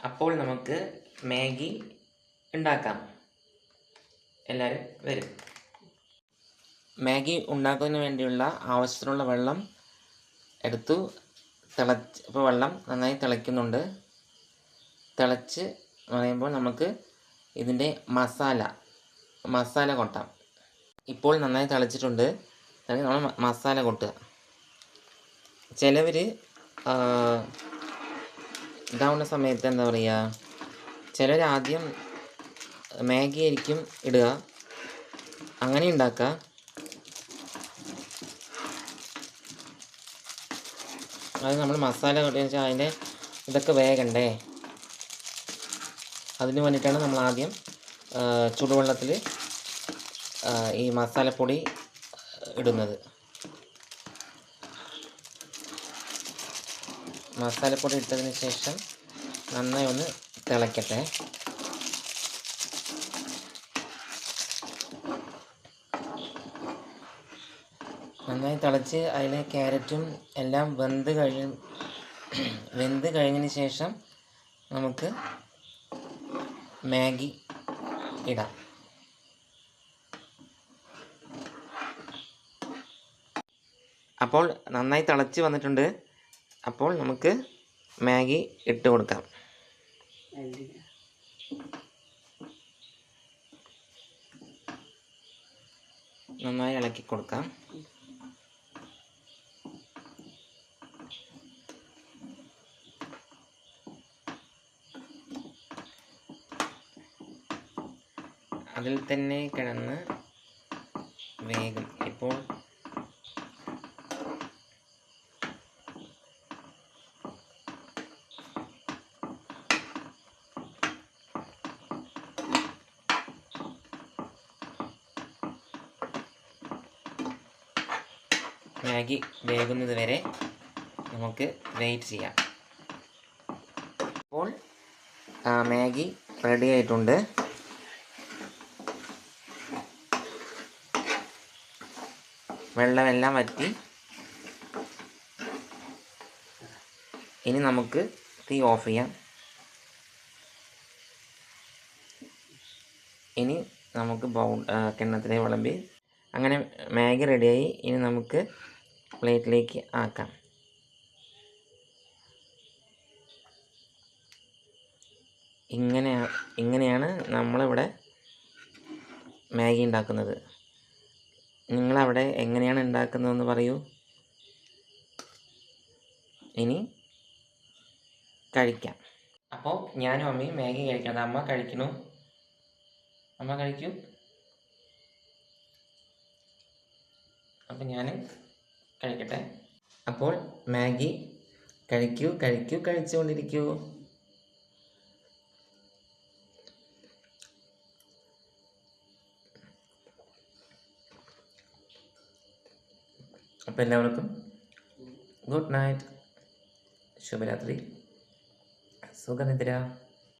അപ്പോൾ നമുക്ക് മാഗി ഉണ്ടാക്കാം. എല്ലാവരും വരും. മാഗി ഉണ്ടാക്കുന്നതിന് വേണ്ടിയുള്ള ആവശ്യത്തിനുള്ള വെള്ളം എടുത്തു. ഇപ്പോൾ വെള്ളം നന്നായി തിളയ്ക്കുന്നുണ്ട്. തിളച്ച് പറയുമ്പോൾ നമുക്ക് ഇതിൻ്റെ മസാല കൊട്ടാം. ഇപ്പോൾ നന്നായി തിളച്ചിട്ടുണ്ട്. നമ്മൾ മസാല കൊട്ടുക. ചിലവർ ഇതാവുന്ന സമയത്ത് എന്താ പറയുക, ചിലർ ആദ്യം മാഗി ആയിരിക്കും ഇടുക. അങ്ങനെ ഉണ്ടാക്കുക. അത് നമ്മൾ മസാല കൊട്ടിയെന്ന് വെച്ചാൽ അതിൻ്റെ ഇതൊക്കെ വേഗണ്ടേ, അതിന് വേണ്ടിയിട്ടാണ് നമ്മൾ ആദ്യം ചുടുവെള്ളത്തിൽ ഈ മസാലപ്പൊടി ഇടുന്നത്. മസാലപ്പൊടി ഇട്ടതിന് ശേഷം നന്നായി ഒന്ന് തിളയ്ക്കട്ടെ. നന്നായി തിളച്ച് അതിലെ ക്യാരറ്റും എല്ലാം വെന്ത് കഴിഞ്ഞതിന് ശേഷം നമുക്ക് മാഗി ഇടാം. അപ്പോൾ നന്നായി തിളച്ച് വന്നിട്ടുണ്ട്. അപ്പോൾ നമുക്ക് മാഗി ഇട്ട് കൊടുക്കാം. നന്നായി ഇളക്കി കൊടുക്കാം. അതിൽ തന്നെ കിടന്ന് വേഗം ഇപ്പോൾ മാഗി വേകുന്നത് വരെ നമുക്ക് വെയിറ്റ് ചെയ്യാം. അപ്പോൾ മാഗി റെഡി ആയിട്ടുണ്ട്. വെള്ളമെല്ലാം വറ്റി. ഇനി നമുക്ക് തീ ഓഫ് ചെയ്യാം. ഇനി നമുക്ക് കിണ്ണത്തിലേക്ക് വിളമ്പി. അങ്ങനെ മാഗി റെഡിയായി. ഇനി നമുക്ക് പ്ലേറ്റിലേക്ക് ആക്കാം. ഇങ്ങനെയാണ് നമ്മളിവിടെ മാഗി ഉണ്ടാക്കുന്നത്. നിങ്ങളവിടെ എങ്ങനെയാണ് ഉണ്ടാക്കുന്നതെന്ന് പറയൂ. ഇനി കഴിക്കാം. അപ്പോൾ ഞാനും അമ്മയും മാഗി കഴിക്കണം. അമ്മ കഴിക്കണു. അമ്മ കഴിക്കൂ. അപ്പം ഞാൻ കഴിക്കട്ടെ. അപ്പോൾ മാഗി കഴിച്ചുകൊണ്ടിരിക്കൂ. അപ്പോൾ എല്ലാവർക്കും ഗുഡ് നൈറ്റ്, ശുഭരാത്രി, സുഖനിദ്ര.